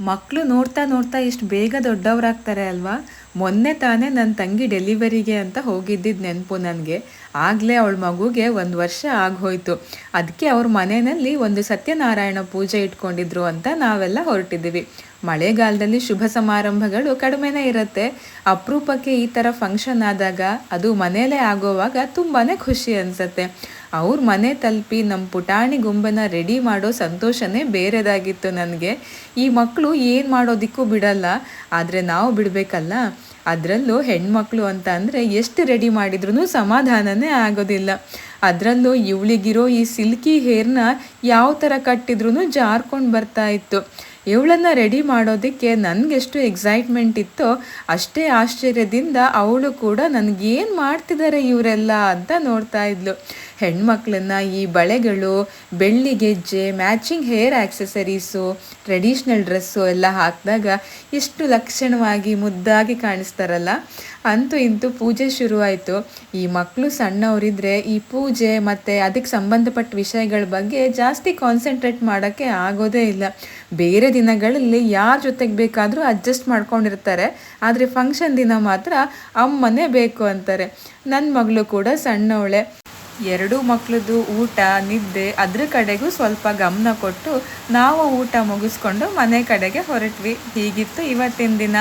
ಮಕ್ಕಳು ನೋಡ್ತಾ ನೋಡ್ತಾ ಎಷ್ಟು ಬೇಗ ದೊಡ್ಡವರಾಗ್ತಾರೆ ಅಲ್ವಾ. ಮೊನ್ನೆ ತಾನೇ ನನ್ನ ತಂಗಿ ಡೆಲಿವರಿಗೆ ಅಂತ ಹೋಗಿದ್ದಿದ್ದು ನೆನಪು ನನಗೆ. ಆಗಲೇ ಅವಳ ಮಗುಗೆ 1 ವರ್ಷ ಆಗೋಯ್ತು. ಅದಕ್ಕೆ ಅವ್ರ ಮನೆಯಲ್ಲಿ ಒಂದು ಸತ್ಯನಾರಾಯಣ ಪೂಜೆ ಇಟ್ಕೊಂಡಿದ್ರು ಅಂತ ನಾವೆಲ್ಲ ಹೊರಟಿದ್ದೀವಿ. ಮಳೆಗಾಲದಲ್ಲಿ ಶುಭ ಸಮಾರಂಭಗಳು ಕಡಿಮೆನೇ ಇರುತ್ತೆ. ಅಪರೂಪಕ್ಕೆ ಈ ಥರ ಫಂಕ್ಷನ್ ಆದಾಗ, ಅದು ಮನೆಯಲ್ಲೇ ಆಗೋವಾಗ ತುಂಬಾ ಖುಷಿ ಅನಿಸುತ್ತೆ. ಅವ್ರ ಮನೆ ತಲುಪಿ ನಮ್ಮ ಪುಟಾಣಿ ಗುಂಬನ ರೆಡಿ ಮಾಡೋ ಸಂತೋಷನೇ ಬೇರೆದಾಗಿತ್ತು ನನಗೆ. ಈ ಮಕ್ಕಳು ಏನು ಮಾಡೋದಕ್ಕೂ ಬಿಡಲ್ಲ, ಆದರೆ ನಾವು ಬಿಡಬೇಕಲ್ಲ. ಅದರಲ್ಲೂ ಹೆಣ್ಮಕ್ಳು ಅಂತ ಅಂದರೆ ಎಷ್ಟು ರೆಡಿ ಮಾಡಿದ್ರೂ ಸಮಾಧಾನನೇ ಆಗೋದಿಲ್ಲ. ಅದರಲ್ಲೂ ಇವಳಿಗಿರೋ ಈ ಸಿಲ್ಕಿ ಹೇರ್ನ ಯಾವ ಥರ ಕಟ್ಟಿದ್ರೂ ಜಾರ್ಕೊಂಡು ಬರ್ತಾ ಇತ್ತು. ಇವಳನ್ನು ರೆಡಿ ಮಾಡೋದಕ್ಕೆ ನನಗೆಷ್ಟು ಎಕ್ಸೈಟ್ಮೆಂಟ್ ಇತ್ತೋ ಅಷ್ಟೇ ಆಶ್ಚರ್ಯದಿಂದ ಅವಳು ಕೂಡ ನನಗೇನು ಮಾಡ್ತಿದ್ದಾರೆ ಇವರೆಲ್ಲ ಅಂತ ನೋಡ್ತಾ ಇದ್ಲು. ಹೆಣ್ಮಕ್ಳನ್ನ ಈ ಬಳೆಗಳು, ಬೆಳ್ಳಿ ಗೆಜ್ಜೆ, matching hair accessories, traditional dress ಎಲ್ಲ ಹಾಕಿದಾಗ ಎಷ್ಟು ಲಕ್ಷಣವಾಗಿ ಮುದ್ದಾಗಿ ಕಾಣಿಸ್ತಾರಲ್ಲ. ಅಂತೂ ಇಂತೂ ಪೂಜೆ ಶುರುವಾಯಿತು. ಈ ಮಕ್ಕಳು ಸಣ್ಣವರಿದ್ದರೆ ಈ ಪೂಜೆ ಮತ್ತು ಅದಕ್ಕೆ ಸಂಬಂಧಪಟ್ಟ ವಿಷಯಗಳ ಬಗ್ಗೆ ಜಾಸ್ತಿ ಕಾನ್ಸಂಟ್ರೇಟ್ ಮಾಡೋಕ್ಕೆ ಆಗೋದೇ ಇಲ್ಲ. ಬೇರೆ ದಿನಗಳಲ್ಲಿ ಯಾರ ಜೊತೆಗೆ ಬೇಕಾದರೂ ಅಡ್ಜಸ್ಟ್ ಮಾಡ್ಕೊಂಡಿರ್ತಾರೆ, ಆದರೆ ಫಂಕ್ಷನ್ ದಿನ ಮಾತ್ರ ಅಮ್ಮನೇ ಬೇಕು ಅಂತಾರೆ. ನನ್ನ ಮಗಳು ಕೂಡ ಸಣ್ಣವಳೆ. ಎರಡೂ ಮಕ್ಕಳದ್ದು ಊಟ, ನಿದ್ದೆ ಅದ್ರ ಕಡೆಗೂ ಸ್ವಲ್ಪ ಗಮನ ಕೊಟ್ಟು ನಾವು ಊಟ ಮುಗಿಸ್ಕೊಂಡು ಮನೆ ಕಡೆಗೆ ಹೊರಟ್ವಿ. ಹೀಗಿತ್ತು ಇವತ್ತಿನ ದಿನ.